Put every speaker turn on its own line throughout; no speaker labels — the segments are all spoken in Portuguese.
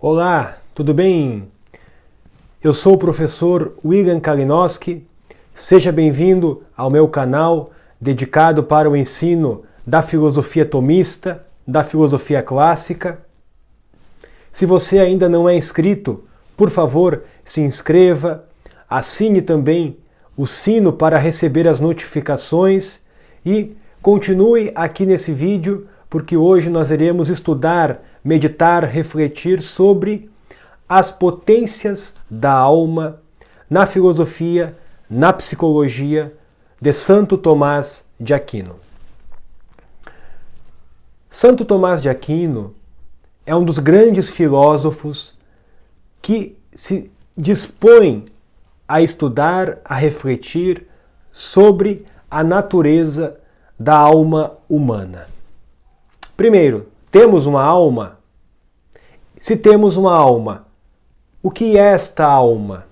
Olá, tudo bem? Eu sou o professor William Kalinowski. Seja bem-vindo ao meu canal dedicado para o ensino da filosofia tomista, da filosofia clássica. Se você ainda não é inscrito, por favor, se inscreva, assine também o sino para receber as notificações e continue aqui nesse vídeo, porque hoje nós iremos estudar, meditar, refletir sobre as potências da alma na filosofia, na psicologia de Santo Tomás de Aquino. Santo Tomás de Aquino é um dos grandes filósofos que se dispõe a estudar, a refletir sobre a natureza da alma humana. Primeiro, temos uma alma? Se temos uma alma, o que é esta alma?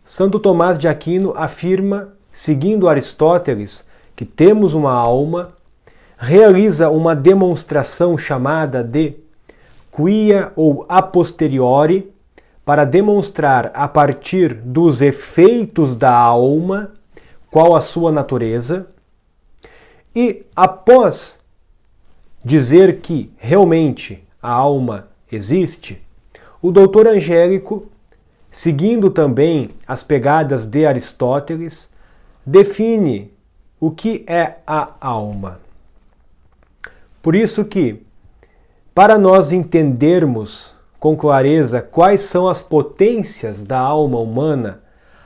Santo Tomás de Aquino afirma, seguindo Aristóteles, que temos uma alma, realiza uma demonstração chamada de quia ou a posteriori, para demonstrar a partir dos efeitos da alma qual a sua natureza, e após dizer que realmente a alma existe, o doutor Angélico, seguindo também as pegadas de Aristóteles, define o que é a alma. Por isso que, para nós entendermos com clareza quais são as potências da alma humana,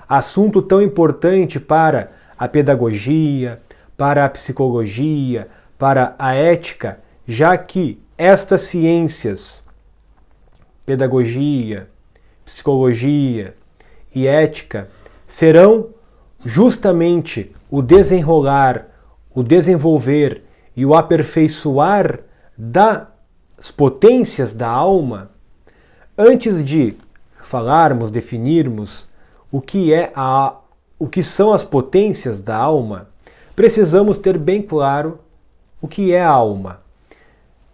assunto tão importante para a pedagogia, para a psicologia, para a ética, já que estas ciências, pedagogia, psicologia e ética, serão justamente o desenrolar, o desenvolver e o aperfeiçoar das potências da alma. Antes de falarmos, definirmos o que são as potências da alma, precisamos ter bem claro o que é a alma.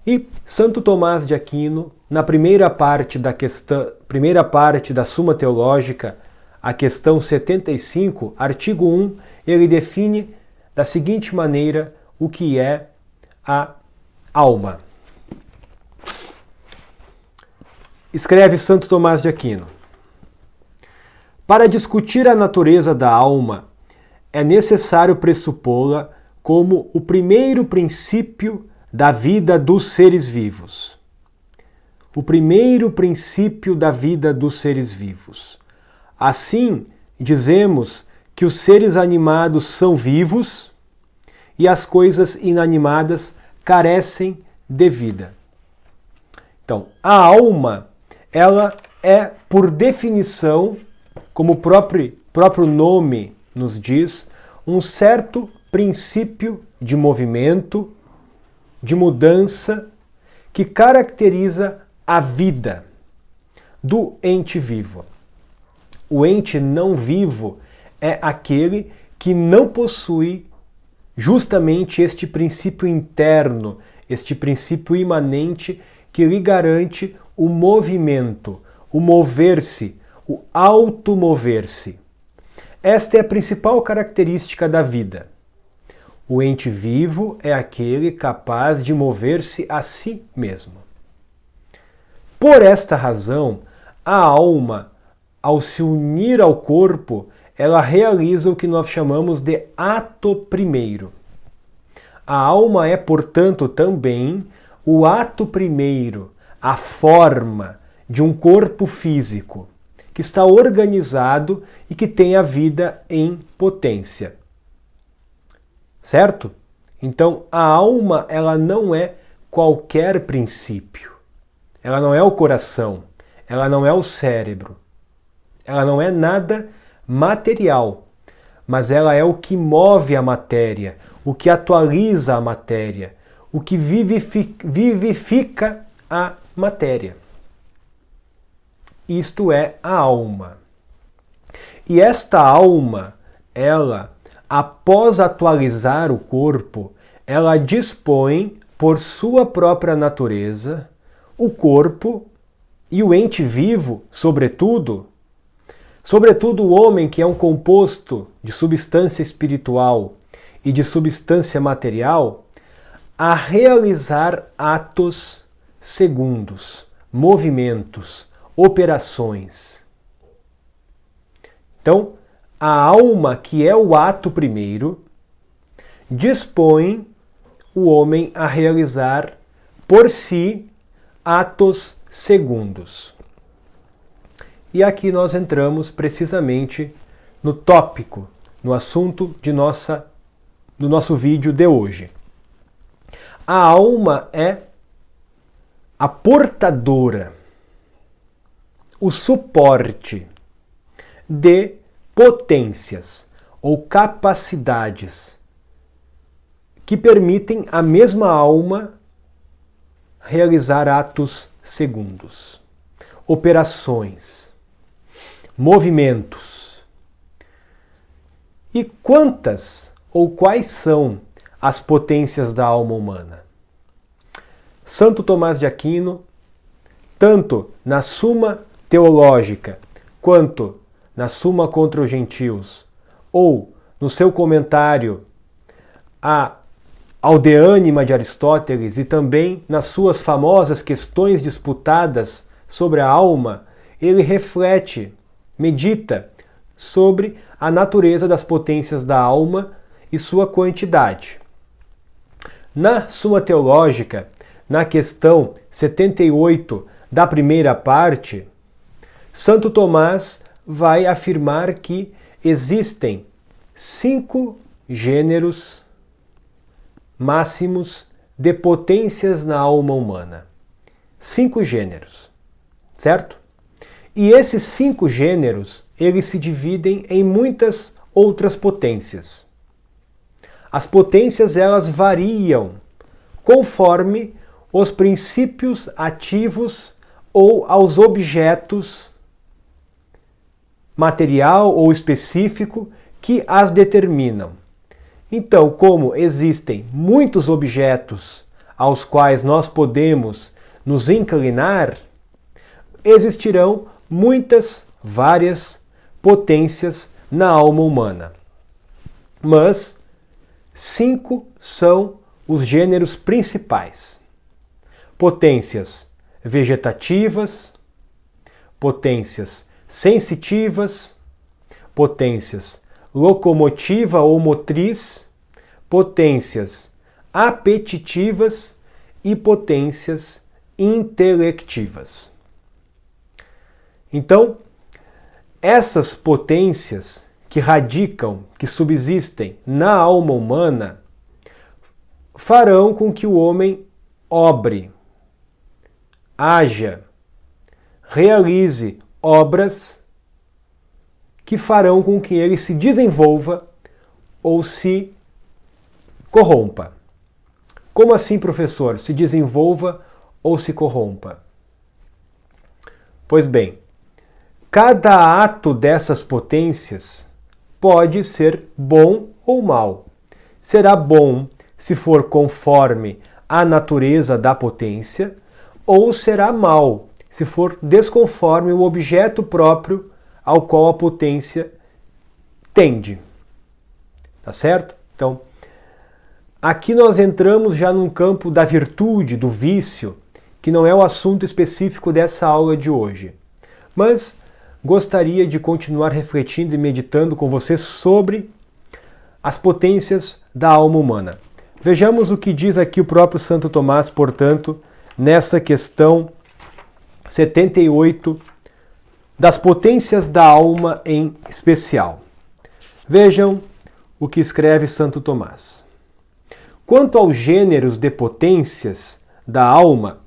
E Santo Tomás de Aquino, na primeira parte da Suma Teológica, a questão 75, artigo 1, ele define da seguinte maneira o que é a alma. Escreve Santo Tomás de Aquino: para discutir a natureza da alma, é necessário pressupô-la como o primeiro princípio da vida dos seres vivos. O primeiro princípio da vida dos seres vivos. Assim, dizemos que os seres animados são vivos e as coisas inanimadas carecem de vida. Então, a alma, ela é, por definição, como o próprio nome nos diz, um certo princípio de movimento, de mudança, que caracteriza a vida do ente vivo. O ente não vivo é aquele que não possui justamente este princípio interno, este princípio imanente que lhe garante o movimento, o mover-se, o automover-se. Esta é a principal característica da vida. O ente vivo é aquele capaz de mover-se a si mesmo. Por esta razão, a alma, ao se unir ao corpo, ela realiza o que nós chamamos de ato primeiro. A alma é, portanto, também o ato primeiro, a forma de um corpo físico, que está organizado e que tem a vida em potência. Certo? Então, a alma, ela não é qualquer princípio. Ela não é o coração, ela não é o cérebro. Ela não é nada material, mas ela é o que move a matéria, o que atualiza a matéria, o que vivifica a matéria. Isto é a alma. E esta alma, ela, após atualizar o corpo, ela dispõe, por sua própria natureza, o corpo e o ente vivo, sobretudo o homem, que é um composto de substância espiritual e de substância material, a realizar atos segundos, movimentos, operações. Então, a alma, que é o ato primeiro, dispõe o homem a realizar por si atos segundos. E aqui nós entramos precisamente no tópico, no assunto do nosso vídeo de hoje. A alma é a portadora, o suporte de potências ou capacidades que permitem à mesma alma realizar atos segundos, operações, movimentos. E quantas ou quais são as potências da alma humana? Santo Tomás de Aquino, tanto na Suma Teológica quanto na Suma contra os Gentios, ou no seu comentário ao De Anima de Aristóteles, e também nas suas famosas questões disputadas sobre a alma, ele reflete, medita sobre a natureza das potências da alma e sua quantidade. Na Suma Teológica, na questão 78 da primeira parte, Santo Tomás vai afirmar que existem 5 gêneros máximos de potências na alma humana. 5 gêneros, certo? E esses 5 gêneros, eles se dividem em muitas outras potências. As potências, elas variam conforme os princípios ativos ou aos objetos material ou específico que as determinam. Então, como existem muitos objetos aos quais nós podemos nos inclinar, existirão várias potências na alma humana. Mas 5 são os gêneros principais: potências vegetativas, potências sensitivas, potências locomotiva ou motriz, potências apetitivas e potências intelectivas. Então, essas potências que radicam, que subsistem na alma humana, farão com que o homem obre, haja, realize obras que farão com que ele se desenvolva ou se corrompa. Como assim, professor? Se desenvolva ou se corrompa? Pois bem, cada ato dessas potências pode ser bom ou mal. Será bom se for conforme a natureza da potência, ou será mal se for desconforme o objeto próprio ao qual a potência tende. Tá certo? Então, aqui nós entramos já num campo da virtude, do vício, que não é o assunto específico dessa aula de hoje. Mas gostaria de continuar refletindo e meditando com vocês sobre as potências da alma humana. Vejamos o que diz aqui o próprio Santo Tomás, portanto, nessa questão 78 das potências da alma em especial. Vejam o que escreve Santo Tomás. Quanto aos gêneros de potências da alma,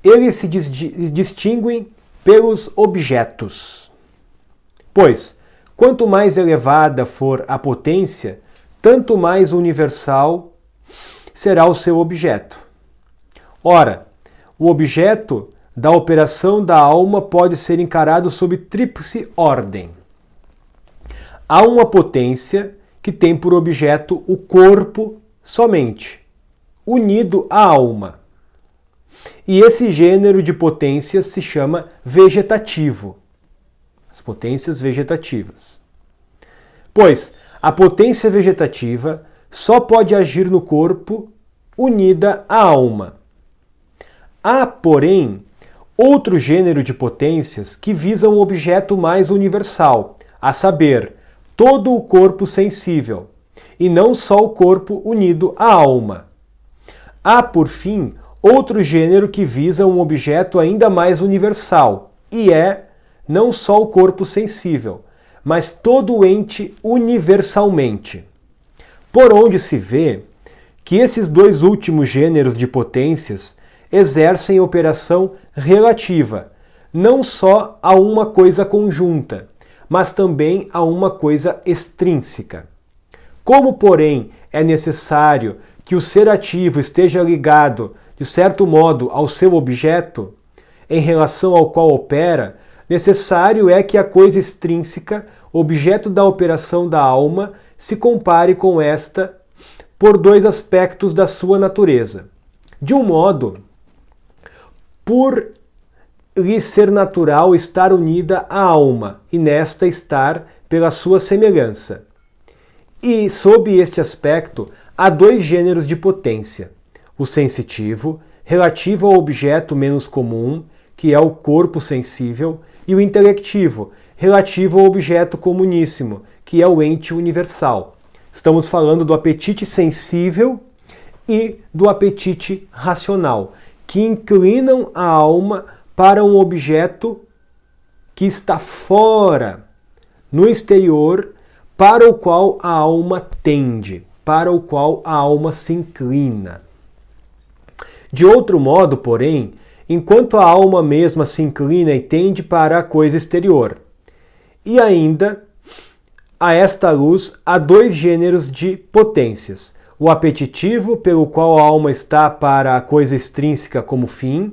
eles se distinguem pelos objetos. Pois, quanto mais elevada for a potência, tanto mais universal será o seu objeto. Ora, o objeto da operação da alma pode ser encarado sob tríplice ordem. Há uma potência que tem por objeto o corpo somente, unido à alma. E esse gênero de potências se chama vegetativo. As potências vegetativas. Pois a potência vegetativa só pode agir no corpo unida à alma. Há, porém, outro gênero de potências que visam um objeto mais universal, a saber, todo o corpo sensível, e não só o corpo unido à alma. Há, por fim, outro gênero que visa um objeto ainda mais universal, e é não só o corpo sensível, mas todo o ente universalmente. Por onde se vê que esses dois últimos gêneros de potências exercem operação relativa, não só a uma coisa conjunta, mas também a uma coisa extrínseca. Como, porém, é necessário que o ser ativo esteja ligado, de certo modo, ao seu objeto, em relação ao qual opera, necessário é que a coisa extrínseca, objeto da operação da alma, se compare com esta por dois aspectos da sua natureza. De um modo, por lhe ser natural estar unida à alma, e nesta estar pela sua semelhança. E, sob este aspecto, há dois gêneros de potência: o sensitivo, relativo ao objeto menos comum, que é o corpo sensível, e o intelectivo, relativo ao objeto comuníssimo, que é o ente universal. Estamos falando do apetite sensível e do apetite racional, que inclinam a alma para um objeto que está fora, no exterior, para o qual a alma tende, para o qual a alma se inclina. De outro modo, porém, enquanto a alma mesma se inclina e tende para a coisa exterior. E ainda, a esta luz, há dois gêneros de potências: o apetitivo, pelo qual a alma está para a coisa extrínseca como fim,